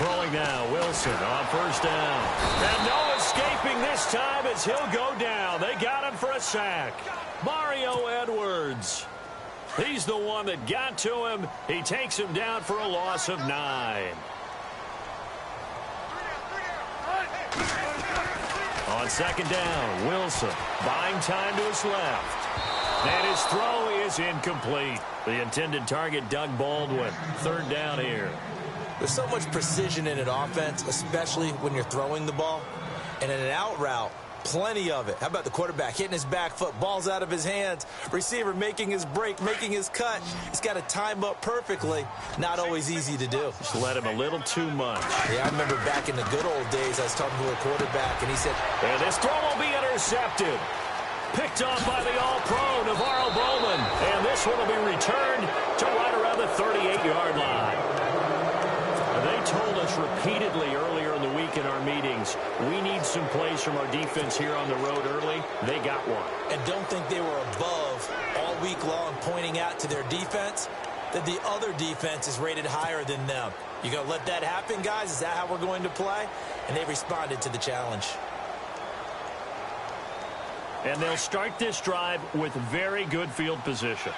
Throwing now, Wilson on first down. And no escaping this time as he'll go down. They got him for a sack. Mario Edwards. He's the one that got to him. He takes him down for a loss of 9. On second down, Wilson buying time to his left. And his throw is incomplete. The intended target, Doug Baldwin. Third down here. There's so much precision in an offense, especially when you're throwing the ball. And in an out route, plenty of it. How about the quarterback hitting his back foot, ball's out of his hands, receiver making his break, making his cut. He's got to time up perfectly. Not always easy to do. Just let him a little too much. Yeah, I remember back in the good old days, I was talking to a quarterback, and he said, and this throw will be intercepted. Picked off by the All-Pro, Navarro Bowman. And this one will be returned to right around the 38-yard line. They told us repeatedly earlier in the week in our meetings, we need some plays from our defense here on the road early. They got one. And don't think they were above all week long pointing out to their defense that the other defense is rated higher than them. You going to let that happen, guys? Is that how we're going to play? And they responded to the challenge. And they'll start this drive with very good field position.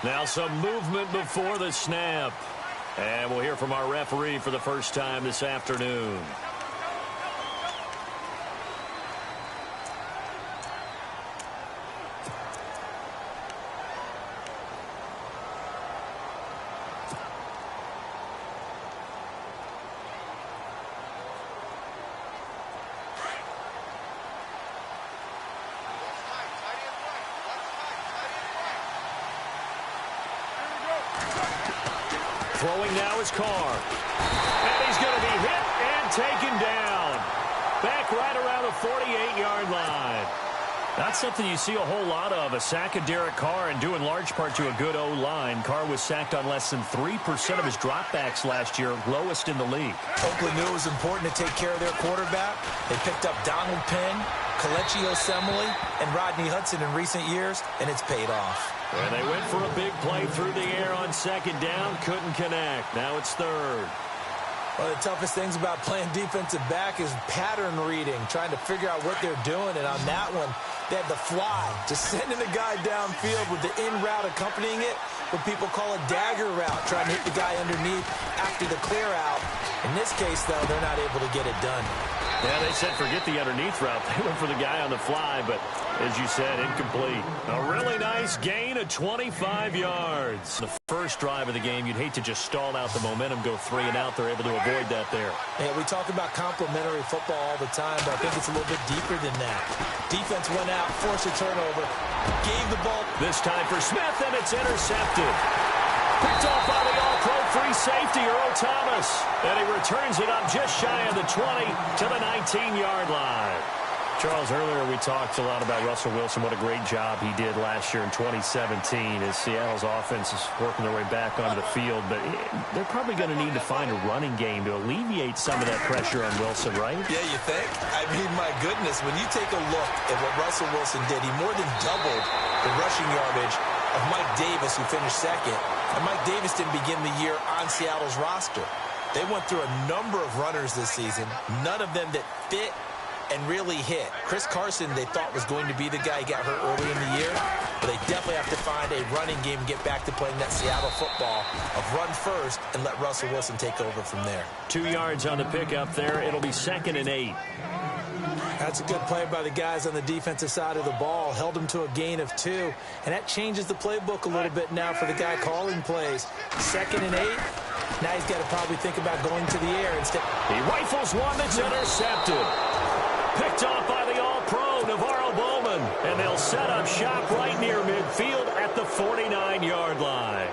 Now some movement before the snap. And we'll hear from our referee for the first time this afternoon. Throwing now is Carr. And he's going to be hit and taken down. Back right around the 48-yard line. That's something you see a whole lot of, a sack of Derek Carr, and due in large part to a good O-line. Carr was sacked on less than 3% of his dropbacks last year, lowest in the league. Oakland knew it was important to take care of their quarterback. They picked up Donald Penn, Kelechi Osemele, and Rodney Hudson in recent years, and it's paid off. And they went for a big play through the air on second down. Couldn't connect. Now it's third. One of the toughest things about playing defensive back is pattern reading, trying to figure out what they're doing. And on that one, they had the fly, just sending the guy downfield with the in route accompanying it, what people call a dagger route, trying to hit the guy underneath after the clear out. In this case, though, they're not able to get it done. Yeah, they said forget the underneath route. They went for the guy on the fly, but as you said, incomplete. A really nice gain of 25 yards. The first drive of the game, you'd hate to just stall out the momentum, go 3 and out. They're able to avoid that there. Yeah, we talk about complementary football all the time, but I think it's a little bit deeper than that. Defense went out, forced a turnover, gave the ball. This time for Smith, and it's intercepted. Picked off by the All-Pro free safety, Earl Thomas. And he returns it up just shy of the 20 to the 19-yard line. Charles, earlier we talked a lot about Russell Wilson, what a great job he did last year in 2017 as Seattle's offense is working their way back onto the field. But they're probably going to need to find a running game to alleviate some of that pressure on Wilson, right? Yeah, you think? I mean, my goodness, when you take a look at what Russell Wilson did, he more than doubled the rushing yardage of Mike Davis, who finished second. And Mike Davis didn't begin the year on Seattle's roster. They went through a number of runners this season, none of them that fit and really hit. Chris Carson, they thought was going to be the guy who got hurt early in the year, but they definitely have to find a running game and get back to playing that Seattle football of run first and let Russell Wilson take over from there. 2 yards on the pickup there. It'll be 2nd and 8. That's a good play by the guys on the defensive side of the ball. Held them to a gain of 2, and that changes the playbook a little bit now for the guy calling plays. 2nd and 8. Now he's got to probably think about going to the air instead. He rifles one that's intercepted. Picked off by the All-Pro, Navarro Bowman. And they'll set up shop right near midfield at the 49-yard line.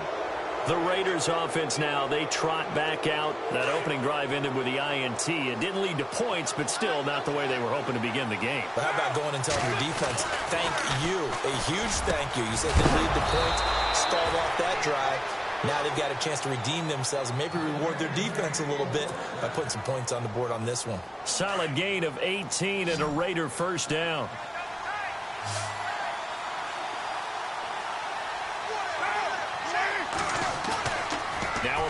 The Raiders offense now, they trot back out. That opening drive ended with the INT. It didn't lead to points, but still not the way they were hoping to begin the game. But how about going and telling your defense, thank you, a huge thank you. You said they lead the points, stalled off that drive. Now they've got a chance to redeem themselves and maybe reward their defense a little bit by putting some points on the board on this one. Solid gain of 18 and a Raider first down.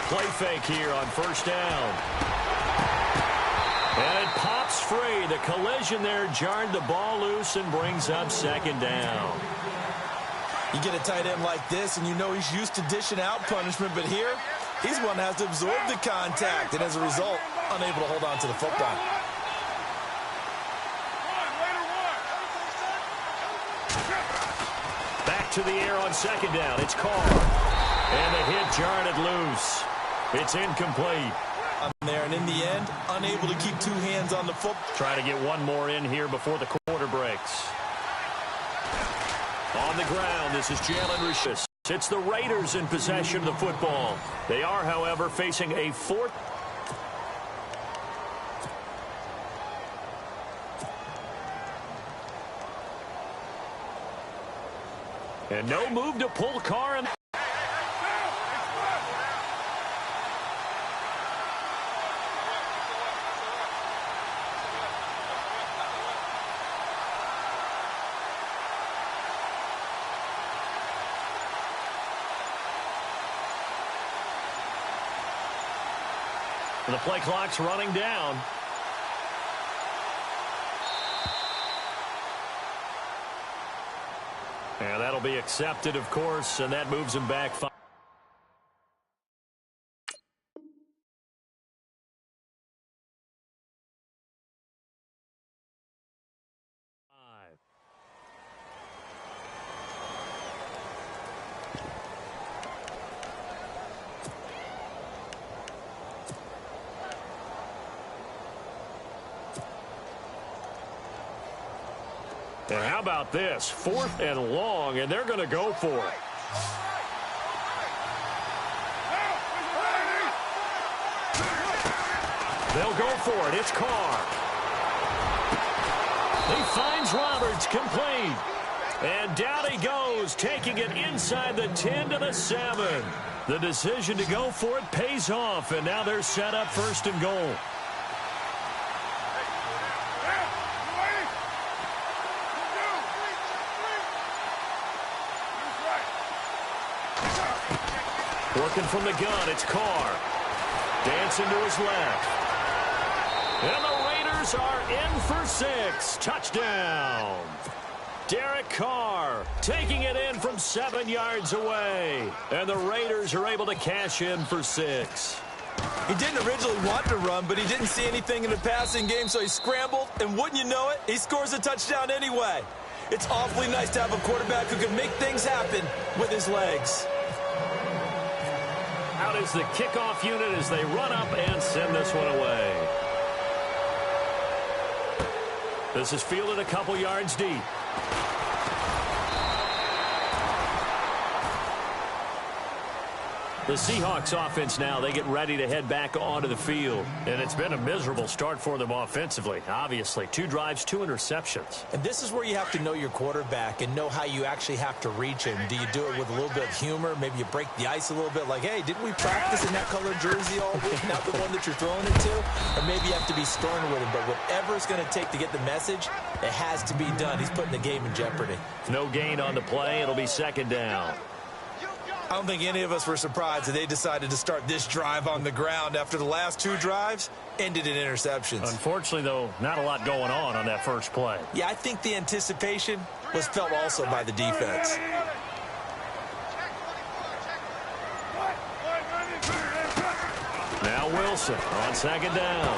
play fake here on first down. And it pops free. The collision there jarred the ball loose and brings up second down. You get a tight end like this, and you know he's used to dishing out punishment, but here, he's one that has to absorb the contact, and as a result, unable to hold on to the football. Back to the air on second down. It's Carr. And the hit jarred it loose. It's incomplete. There, and in the end, unable to keep two hands on the football. Try to get one more in here before the quarter breaks. On the ground, this is Jalen Richus. It's the Raiders in possession of the football. They are, however, facing a fourth. And no move to pull Carr. The play clock's running down. And that'll be accepted, of course, and that moves him back 5. And how about this? 4th and long, and they're going to go for it. They'll go for it. It's Carr. He finds Roberts, complete. And down he goes, taking it inside the 10 to the 7. The decision to go for it pays off, and now they're set up 1st and goal. Working from the gun, it's Carr. Dancing to his left. And the Raiders are in for 6. Touchdown. Derek Carr taking it in from 7 yards away. And the Raiders are able to cash in for 6. He didn't originally want to run, but he didn't see anything in the passing game, so he scrambled. And wouldn't you know it, he scores a touchdown anyway. It's awfully nice to have a quarterback who can make things happen with his legs. Out is the kickoff unit as they run up and send this one away. This is fielded a couple yards deep. The Seahawks offense now, they get ready to head back onto the field. And it's been a miserable start for them offensively. Obviously, 2 drives, 2 interceptions. And this is where you have to know your quarterback and know how you actually have to reach him. Do you do it with a little bit of humor? Maybe you break the ice a little bit like, hey, didn't we practice in that color jersey all week? Not the one that you're throwing it to? Or maybe you have to be stern with him. But whatever it's going to take to get the message, it has to be done. He's putting the game in jeopardy. No gain on the play. It'll be 2nd down. I don't think any of us were surprised that they decided to start this drive on the ground after the last 2 drives ended in interceptions. Unfortunately, though, not a lot going on that first play. Yeah, I think the anticipation was felt also by the defense. Now Wilson on 2nd down.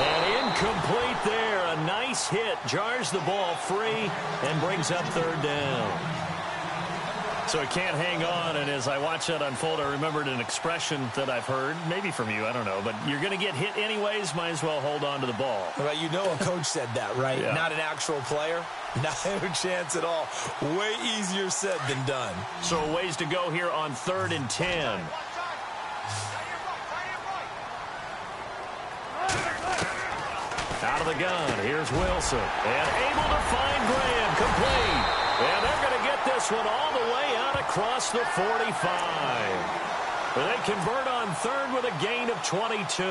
And incomplete there. A nice hit. Jars the ball free and brings up 3rd down. So he can't hang on, and as I watch that unfold, I remembered an expression that I've heard, maybe from you, I don't know, but you're going to get hit anyways, might as well hold on to the ball. Well, you know a coach said that, right? Yeah. Not an actual player. Not a chance at all. Way easier said than done. So a ways to go here on 3rd and 10. Out of the gun, here's Wilson. And able to find Graham, complete. And they're going to get this one all the way out across the 45. They convert on 3rd with a gain of 22.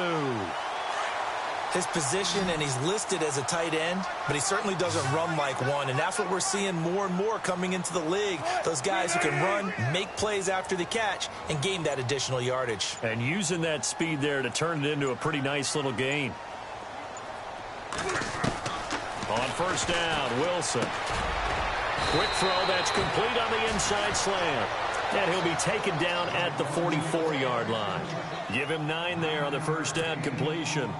his position, and he's listed as a tight end, but he certainly doesn't run like one, and that's what we're seeing more and more coming into the league. Those guys who can run, make plays after the catch, and gain that additional yardage. And using that speed there to turn it into a pretty nice little gain. On first down, Wilson. Quick throw that's complete on the inside slant. And he'll be taken down at the 44-yard line. Give him 9 there on the first down completion.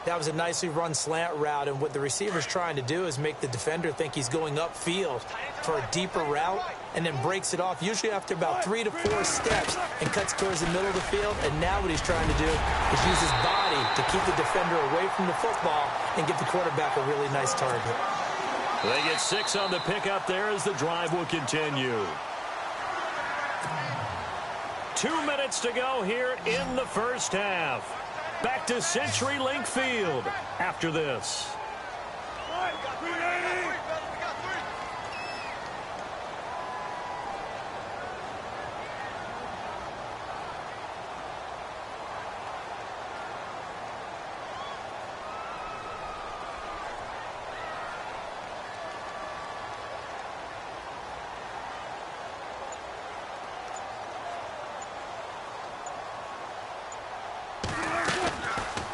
That was a nicely run slant route, and what the receiver's trying to do is make the defender think he's going upfield for a deeper route and then breaks it off, usually after about 3 to 4 steps, and cuts towards the middle of the field. And now what he's trying to do is use his body to keep the defender away from the football and give the quarterback a really nice target. They get 6 on the pickup there as the drive will continue. 2 minutes to go here in the first half. Back to CenturyLink Field after this.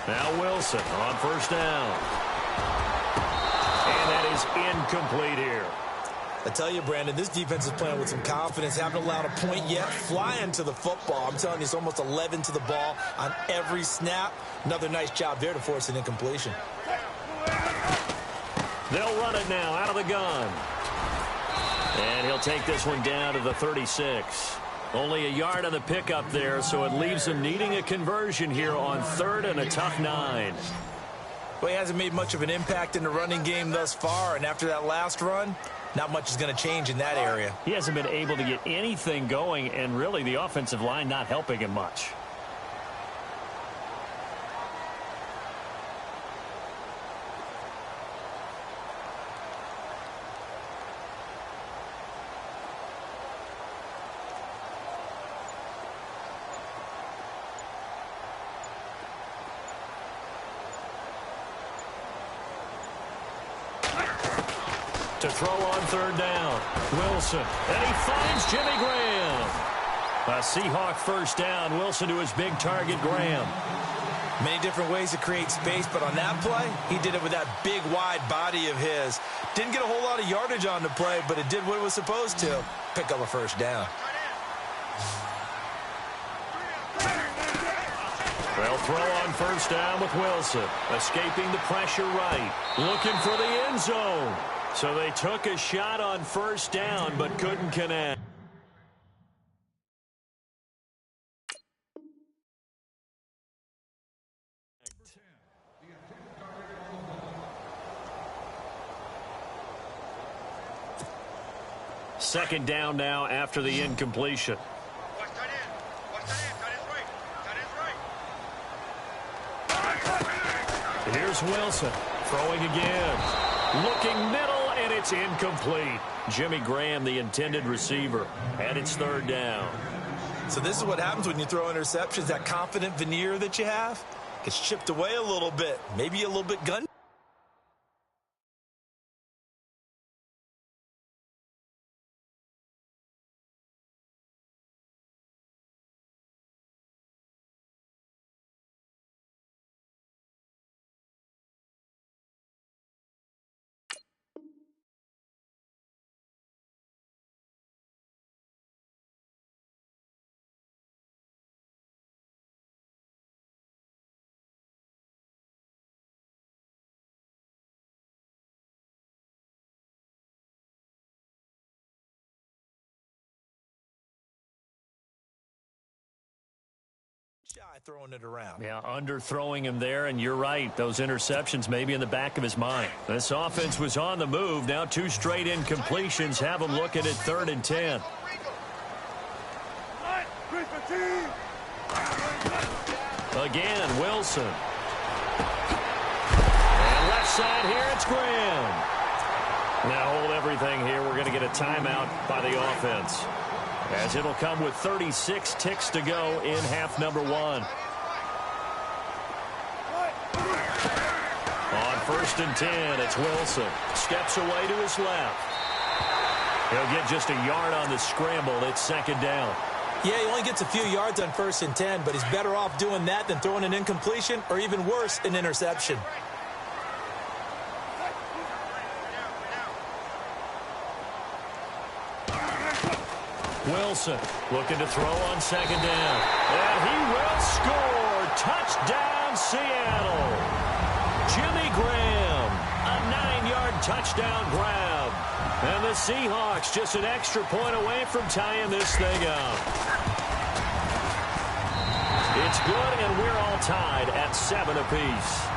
Now Wilson on first down. And that is incomplete here. I tell you, Brandon, this defense is playing with some confidence. Haven't allowed a point yet. Flying to the football. I'm telling you, it's almost 11 to the ball on every snap. Another nice job there to force an incompletion. They'll run it now out of the gun. And he'll take this one down to the 36. Only a yard on the pickup there, so it leaves him needing a conversion here on third and a tough 9. Well, he hasn't made much of an impact in the running game thus far, and after that last run, not much is going to change in that area. He hasn't been able to get anything going, and really the offensive line not helping him much. To throw on third down, Wilson, and he finds Jimmy Graham. A Seahawk first down, Wilson to his big target, Graham. Many different ways to create space, but on that play, he did it with that big, wide body of his. Didn't get a whole lot of yardage on the play, but it did what it was supposed to. Pick up a first down. They'll throw on first down with Wilson, escaping the pressure right, looking for the end zone. So they took a shot on first down, but couldn't connect. Second down now after the incompletion. Here's Wilson throwing again. Looking middle. And it's incomplete. Jimmy Graham, the intended receiver, and it's third down. So this is what happens when you throw interceptions. That confident veneer that you have gets chipped away a little bit, maybe a little bit gun. Throwing it around. Yeah, underthrowing him there, and you're right. Those interceptions may be in the back of his mind. This offense was on the move. Now 2 straight incompletions have him looking at 3rd and 10. Again, Wilson. And left side here, it's Graham. Now hold everything here. We're going to get a timeout by the offense, as it'll come with 36 ticks to go in half number 1. first and 10. It's Wilson. Steps away to his left. He'll get just a yard on the scramble. It's second down. Yeah, he only gets a few yards on first and 10, but he's better off doing that than throwing an incompletion or even worse, an interception. Wilson looking to throw on second down. And he will score. Touchdown, Seattle. Jimmy Graham, a 9-yard touchdown grab. And the Seahawks just an extra point away from tying this thing up. It's good, and we're all tied at 7 apiece.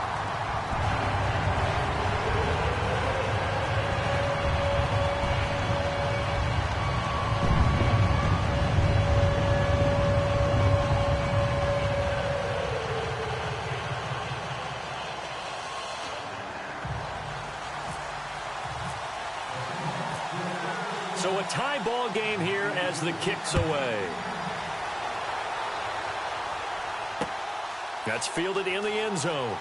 So a tie ball game here as the kick's away. That's fielded in the end zone.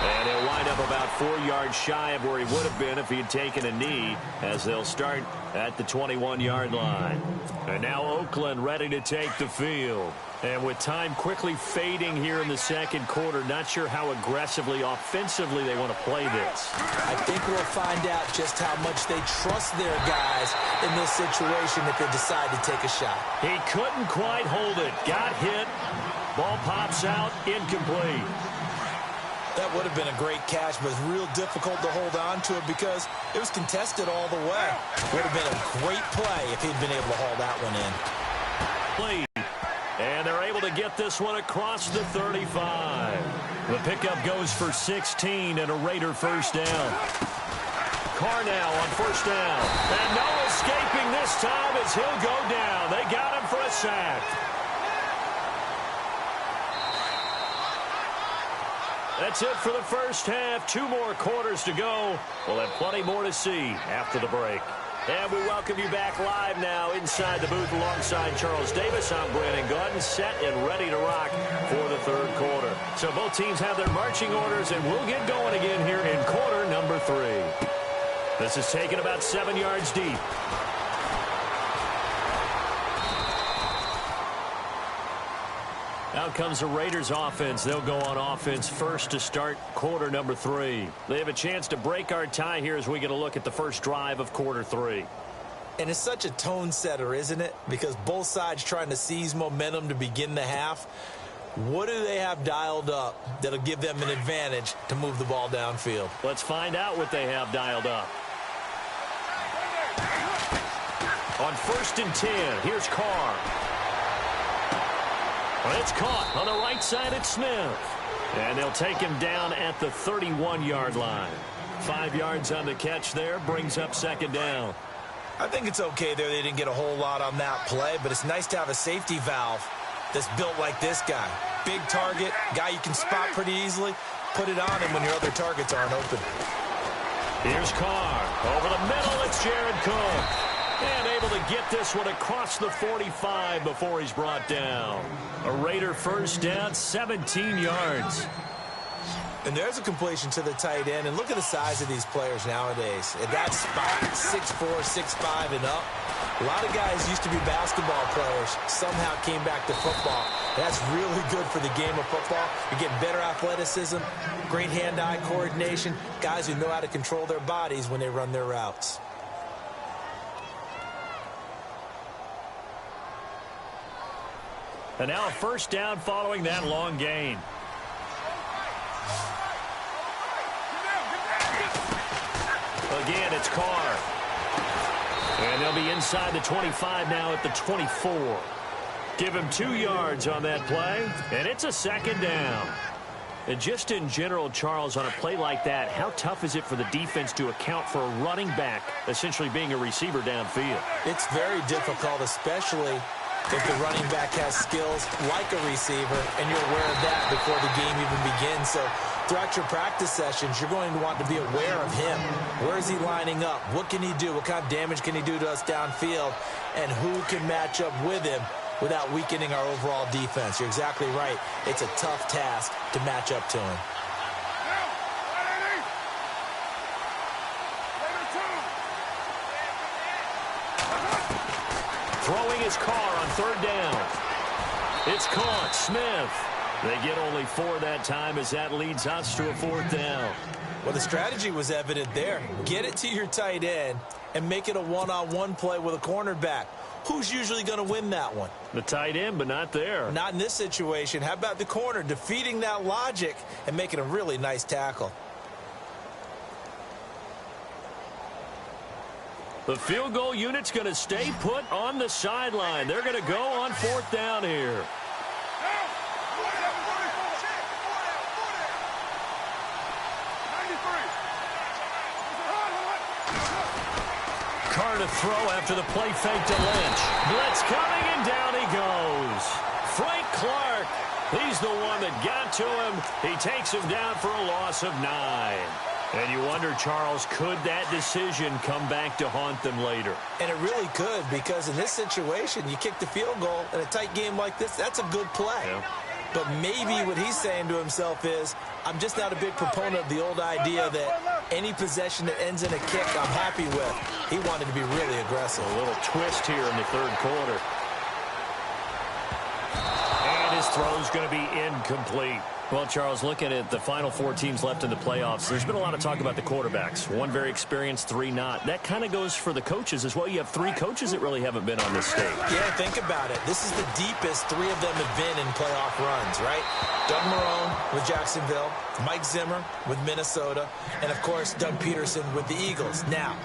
And he'll wind up about 4 yards shy of where he would have been if he had taken a knee, as they'll start at the 21-yard line. And now Oakland ready to take the field. And with time quickly fading here in the second quarter, not sure how aggressively, offensively they want to play this. I think we'll find out just how much they trust their guys in this situation if they decide to take a shot. He couldn't quite hold it. Got hit. Ball pops out. Incomplete. That would have been a great catch, but it's real difficult to hold on to it because it was contested all the way. Would have been a great play if he'd been able to haul that one in. And they're able to get this one across the 35. The pickup goes for 16 and a Raider first down. Carr now on first down. And no escaping this time as he'll go down. They got him for a sack. That's it for the first half. 2 more quarters to go. We'll have plenty more to see after the break. And we welcome you back live now inside the booth alongside Charles Davis. I'm Brandon Gaudin, set and ready to rock for the third quarter. So both teams have their marching orders, and we'll get going again here in quarter number 3. This is taken about 7 yards deep. Out comes the Raiders offense. They'll go on offense first to start quarter number 3. They have a chance to break our tie here as we get a look at the first drive of quarter 3. And it's such a tone setter, isn't it? Because both sides trying to seize momentum to begin the half. What do they have dialed up that'll give them an advantage to move the ball downfield? Let's find out what they have dialed up. On first and 10, here's Carr. Well, it's caught on the right side at Smith. And they'll take him down at the 31-yard line. 5 yards on the catch there, brings up second down. I think it's okay there. They didn't get a whole lot on that play, but it's nice to have a safety valve that's built like this guy. Big target, guy you can spot pretty easily. Put it on him when your other targets aren't open. Here's Carr. Over the middle, it's Jared Cook. And able to get this one across the 45 before he's brought down. A Raider first down, 17 yards. And there's a completion to the tight end. And look at the size of these players nowadays. At that spot, 6'4", 6'5", and up. A lot of guys used to be basketball players, somehow came back to football. That's really good for the game of football. You're getting better athleticism, great hand-eye coordination, guys who know how to control their bodies when they run their routes. And now a first down following that long gain. Again, it's Carr. And they'll be inside the 25 now at the 24. Give him 2 yards on that play, and it's a second down. And just in general, Charles, on a play like that, how tough is it for the defense to account for a running back essentially being a receiver downfield? It's very difficult, especially if the running back has skills like a receiver, and you're aware of that before the game even begins. So throughout your practice sessions, you're going to want to be aware of him. Where is he lining up? What can he do? What kind of damage can he do to us downfield? And who can match up with him without weakening our overall defense? You're exactly right. It's a tough task to match up to him. throwing his car on third down. It's caught. Smith. They get only 4 that time as that leads us to a 4th down. Well, the strategy was evident there. Get it to your tight end and make it a one-on-one play with a cornerback. Who's usually going to win that one? The tight end, but not there. Not in this situation. How about the corner defeating that logic and making a really nice tackle? The field goal unit's going to stay put on the sideline. They're going to go on 4th down here. Carr to throw after the play fake to Lynch. Blitz coming, and down he goes. Frank Clark, he's the one that got to him. He takes him down for a loss of 9. And you wonder, Charles, could that decision come back to haunt them later? And it really could, because in this situation, you kick the field goal in a tight game like this, that's a good play. Yeah. But maybe what he's saying to himself is, I'm just not a big proponent of the old idea that any possession that ends in a kick I'm happy with. He wanted to be really aggressive. A little twist here in the 3rd quarter. And his throw's going to be incomplete. Well, Charles, looking at the final 4 teams left in the playoffs, there's been a lot of talk about the quarterbacks. 1 very experienced, 3 not. That kind of goes for the coaches as well. You have 3 coaches that really haven't been on this stage. Yeah, think about it. This is the deepest 3 of them have been in playoff runs, right? Doug Marrone with Jacksonville, Mike Zimmer with Minnesota, and, of course, Doug Peterson with the Eagles. Now,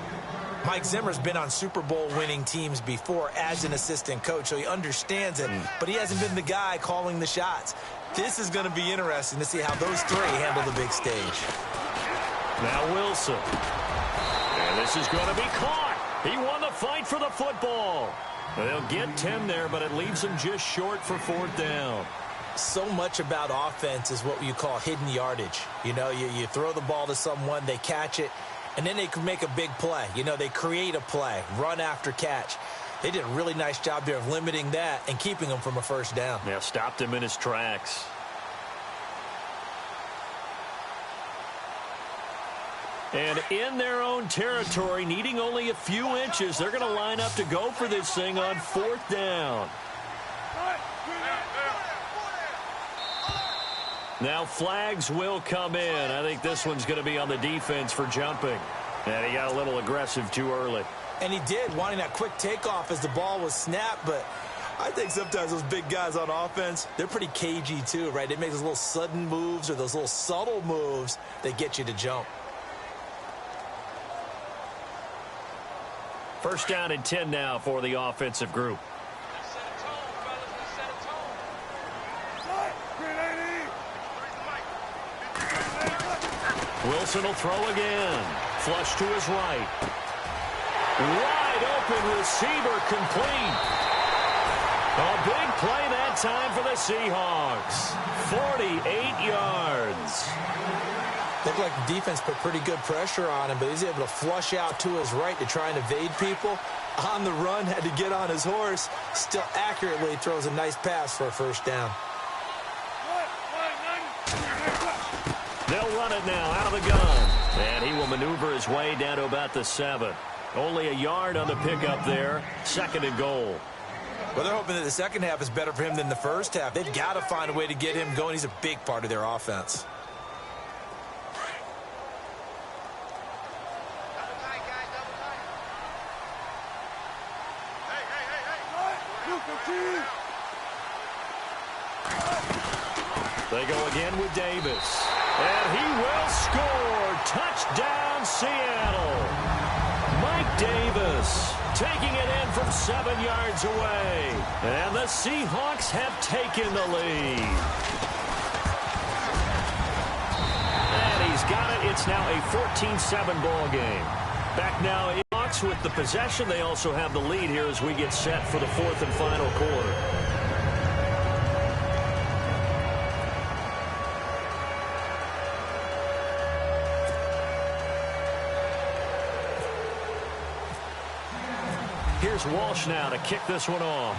Mike Zimmer's been on Super Bowl winning teams before as an assistant coach, so he understands it, but he hasn't been the guy calling the shots. This is going to be interesting to see how those 3 handle the big stage. Now Wilson. And this is going to be caught. He won the fight for the football. They'll get 10 there, but it leaves him just short for 4th down. So much about offense is what you call hidden yardage. You know, you throw the ball to someone, they catch it, and then they can make a big play. You know, they create a play, run after catch. They did a really nice job there of limiting that and keeping him from a 1st down. Yeah, stopped him in his tracks. And in their own territory, needing only a few inches, they're going to line up to go for this thing on 4th down. Now flags will come in. I think this one's going to be on the defense for jumping. And he got a little aggressive too early. And he did, wanting that quick takeoff as the ball was snapped, but I think sometimes those big guys on offense, they're pretty cagey too, right? They make those little sudden moves or those little subtle moves that get you to jump. 1st down and 10 now for the offensive group. Wilson will throw again. Flush to his right. Wide open receiver complete. A big play that time for the Seahawks. 48 yards. Looked like the defense put pretty good pressure on him, but he's able to flush out to his right to try and evade people. On the run, had to get on his horse. Still accurately throws a nice pass for a 1st down. They'll run it now out of the gun. And he will maneuver his way down to about the 7. Only a yard on the pickup there. 2nd and goal. Well, they're hoping that the second half is better for him than the first half. They've got to find a way to get him going. He's a big part of their offense. They go again with Davis. And he will score. Touchdown, Seattle. Mike Davis taking it in from 7 yards away. And the Seahawks have taken the lead. And he's got it. It's now a 14-7 ball game. Back now, Seahawks with the possession. They also have the lead here as we get set for the 4th and final quarter. Here's Walsh now to kick this one off.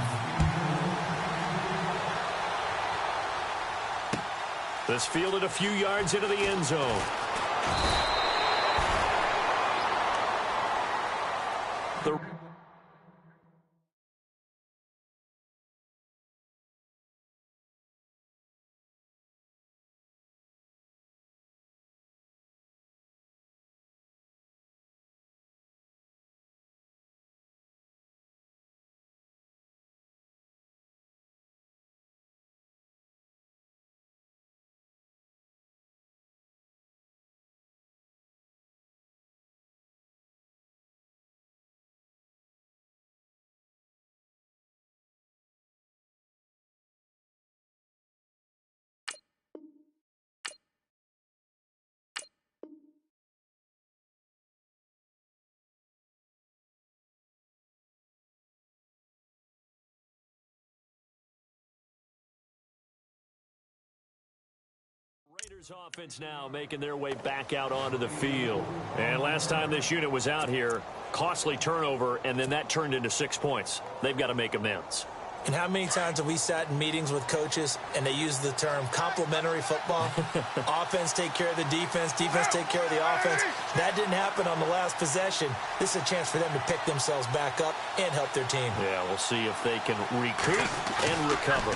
This fielded a few yards into the end zone. Offense now making their way back out onto the field. And last time this unit was out here, costly turnover, and then that turned into 6 points. They've got to make amends. And how many times have we sat in meetings with coaches and they use the term complementary football? Offense take care of the defense, defense take care of the offense. That didn't happen on the last possession. This is a chance for them to pick themselves back up and help their team. Yeah, we'll see if they can recoup and recover.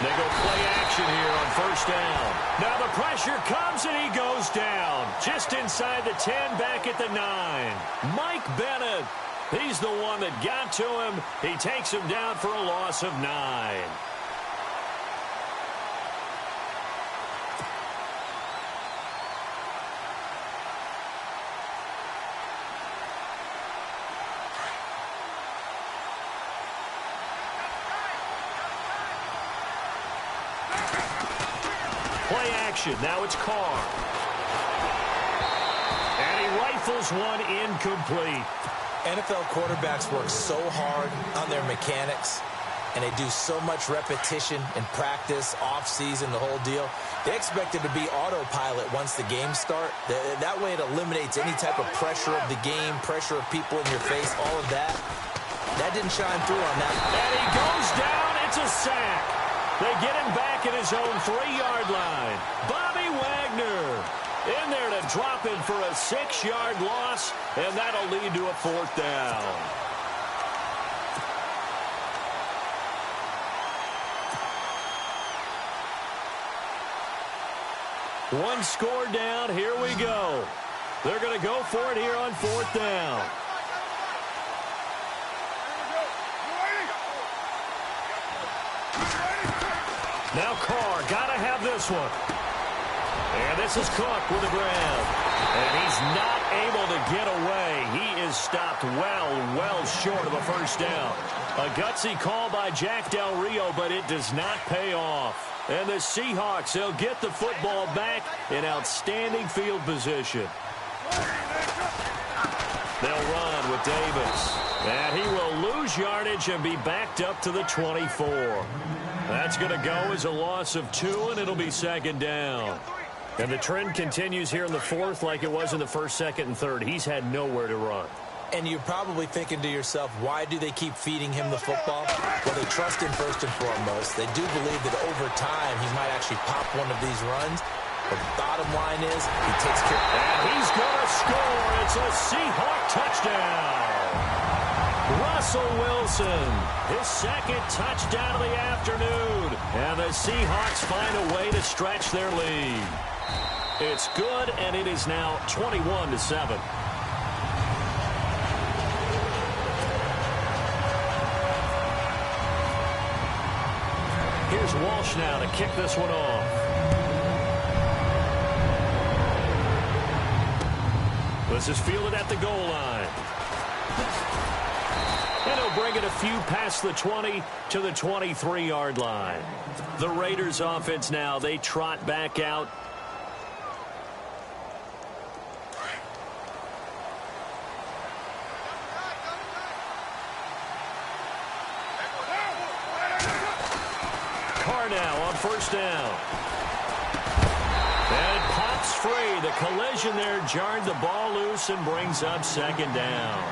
They go play action here on first down. Now the pressure comes and he goes down. Just inside the 10, back at the 9. Mike Bennett, he's the one that got to him. He takes him down for a loss of 9. Play action. Now it's Carr. And he rifles one incomplete. NFL quarterbacks work so hard on their mechanics, and they do so much repetition in practice, off-season, the whole deal. They expect it to be autopilot once the games start. That way it eliminates any type of pressure of the game, pressure of people in your face, all of that. That didn't shine through on that. And he goes down. It's a sack. They get him back at his own 3-yard line. Bobby Wagner in there to drop him for a 6-yard loss, and that'll lead to a 4th down. One score down. Here we go. They're going to go for it here on 4th down. Now Carr, got to have this one. And this is Cook with the grab. And he's not able to get away. He is stopped well short of a first down. A gutsy call by Jack Del Rio, but it does not pay off. And the Seahawks, they'll get the football back in outstanding field position. They'll run with Davis. And he will lose yardage and be backed up to the 24. That's going to go as a loss of 2, and it'll be 2nd down. And the trend continues here in the 4th like it was in the 1st, 2nd, and 3rd. He's had nowhere to run. And you're probably thinking to yourself, why do they keep feeding him the football? Well, they trust him first and foremost. They do believe that over time he might actually pop one of these runs. But the bottom line is he takes care of it. And he's going to score. It's a Seahawk touchdown. Russell Wilson, his 2nd touchdown of the afternoon. And the Seahawks find a way to stretch their lead. It's good, and it is now 21-7. Here's Walsh now to kick this one off. This is fielded at the goal line. And he'll bring it a few past the 20 to the 23-yard line. The Raiders offense now, they trot back out. Carr now on first down. And it pops free. The collision there jarred the ball loose and brings up 2nd down.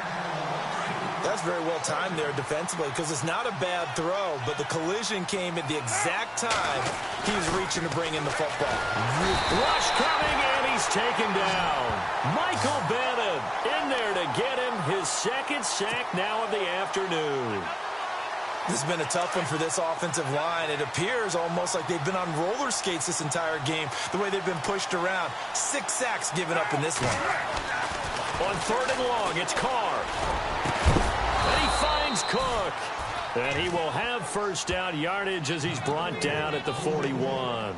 That's very well timed there defensively because it's not a bad throw, but the collision came at the exact time he was reaching to bring in the football. Rush coming, and he's taken down. Michael Bennett in there to get him his 2nd sack now of the afternoon. This has been a tough one for this offensive line. It appears almost like they've been on roller skates this entire game, the way they've been pushed around. 6 sacks given up in this one. On 3rd and long, it's Carr. And he finds Cook. And he will have first down yardage as he's brought down at the 41.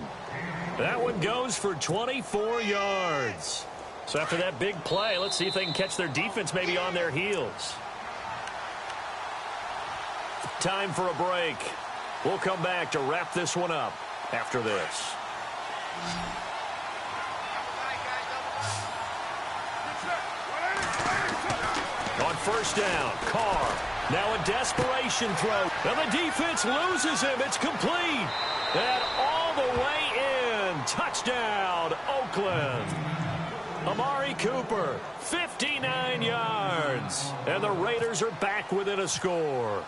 That one goes for 24 yards. So after that big play, let's see if they can catch their defense maybe on their heels. Time for a break. We'll come back to wrap this one up after this. On first down, Carr. Now a desperation throw. And the defense loses him. It's complete. And all the way in. touchdown, Oakland. Amari Cooper, 59 yards. And the Raiders are back within a score.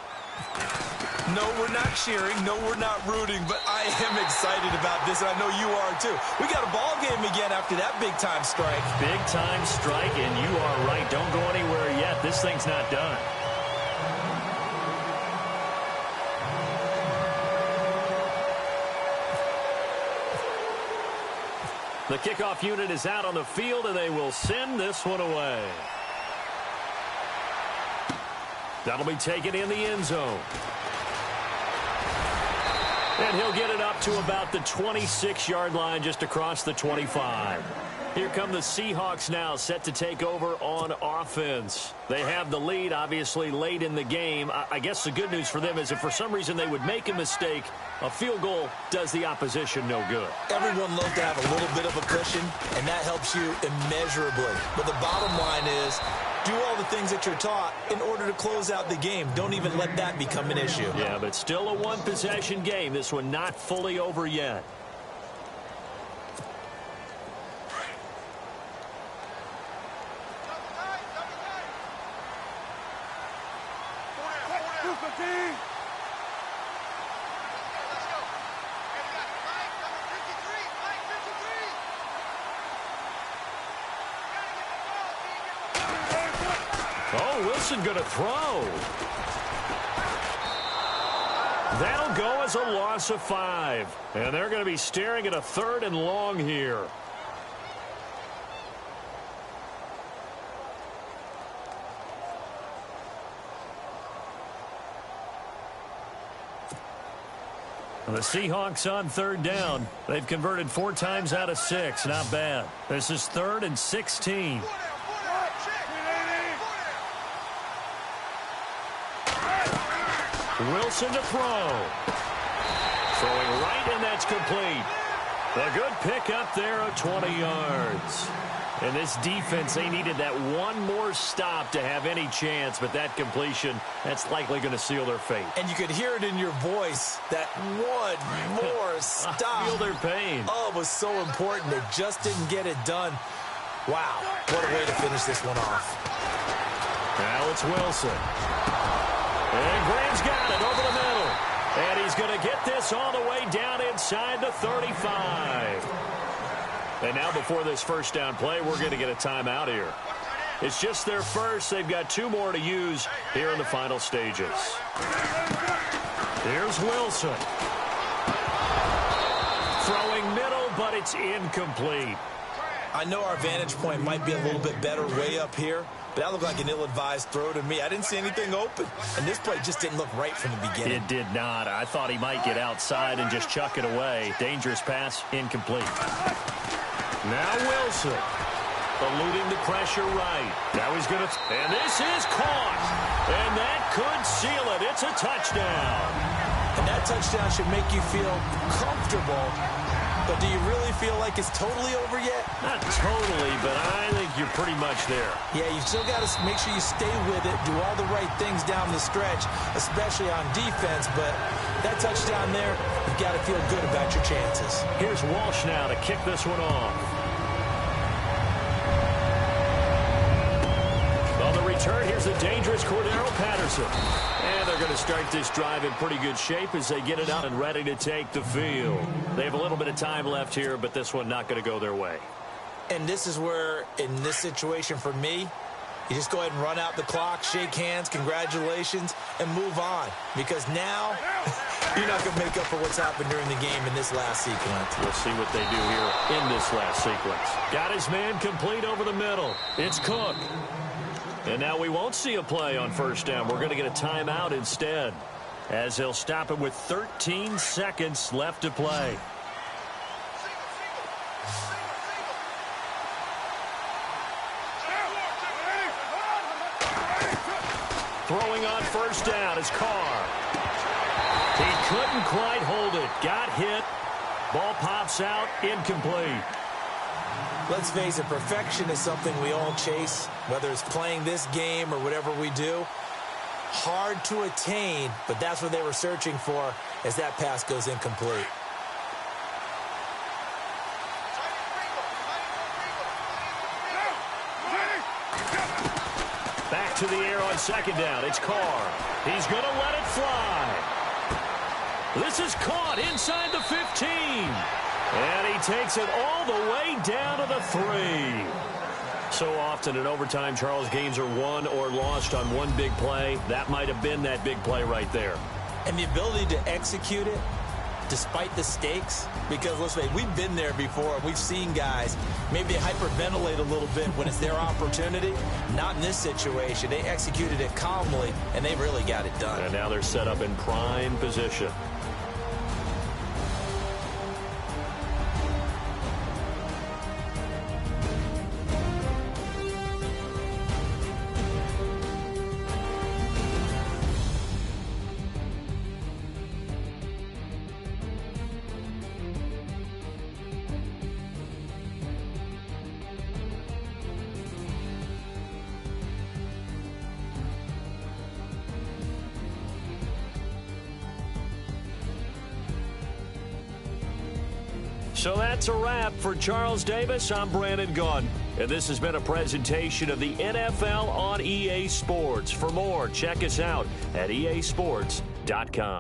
No, we're not cheering. No, we're not rooting. But I am excited about this, and I know you are too. We got a ball game again after that big-time strike. Big-time strike, and you are right. Don't go anywhere yet. This thing's not done. The kickoff unit is out on the field, and they will send this one away. That'll be taken in the end zone. And he'll get it up to about the 26-yard line, just across the 25. Here come the Seahawks now, set to take over on offense. They have the lead, obviously, late in the game. I guess the good news for them is if for some reason they would make a mistake, a field goal does the opposition no good. Everyone loves to have a little bit of a cushion, and that helps you immeasurably. But the bottom line is, do all the things that you're taught in order to close out the game. Don't even let that become an issue. Yeah, but still a one-possession game. This one not fully over yet. Oh, Wilson going to throw. That'll go as a loss of 5. And they're going to be staring at a 3rd and long here. The Seahawks on 3rd down. They've converted 4 times out of 6. Not bad. This is 3rd and 16. Wilson to throw. Throwing right, and that's complete. A good pick up there of 20 yards. And this defense, they needed that one more stop to have any chance, but that completion, that's likely going to seal their fate. And you could hear it in your voice, that one more stop. I feel their pain. Oh, it was so important. They just didn't get it done. Wow, what a way to finish this one off. Now it's Wilson. And Graham's got it over the middle. And he's going to get this all the way down inside the 35. And now before this first down play, we're going to get a timeout here. It's just their first. They've got 2 more to use here in the final stages. Here's Wilson. Throwing middle, but it's incomplete. I know our vantage point might be a little bit better way up here, but that looked like an ill-advised throw to me. I didn't see anything open, and this play just didn't look right from the beginning. It did not. I thought he might get outside and just chuck it away. Dangerous pass, incomplete. Now Wilson, eluding the pressure right. Now he's going to, and this is caught. And that could seal it. It's a touchdown. And that touchdown should make you feel comfortable. But do you really feel like it's totally over yet? Not totally, but I think you're pretty much there. Yeah, you still got to make sure you stay with it, do all the right things down the stretch, especially on defense. But that touchdown there, you've got to feel good about your chances. Here's Walsh now to kick this one off. On the return, here's the dangerous Cordero Patterson. And they're going to start this drive in pretty good shape as they get it out and ready to take the field. They have a little bit of time left here, but this one not going to go their way. And this is where, in this situation for me, you just go ahead and run out the clock, shake hands, congratulations, and move on. Because now, you're not going to make up for what's happened during the game in this last sequence. We'll see what they do here in this last sequence. Got his man complete over the middle. It's Cook. And now we won't see a play on first down. We're going to get a timeout instead, as they'll stop it with 13 seconds left to play. Throwing on first down is Carr. He couldn't quite hold it. Got hit. Ball pops out. Incomplete. Let's face it, perfection is something we all chase, whether it's playing this game or whatever we do. Hard to attain, but that's what they were searching for as that pass goes incomplete. Back to the air on second down. It's Carr. He's going to let it fly. This is caught inside the 15. And he takes it all the way down to the 3. So often in overtime, Charles, games are won or lost on one big play. That might have been that big play right there. And the ability to execute it despite the stakes, because let's say we've been there before. We've seen guys maybe hyperventilate a little bit when it's their opportunity. Not in this situation. They executed it calmly, and they really got it done. And now they're set up in prime position. So that's a wrap for Charles Davis. I'm Brandon Gunn, and this has been a presentation of the NFL on EA Sports. For more, check us out at easports.com.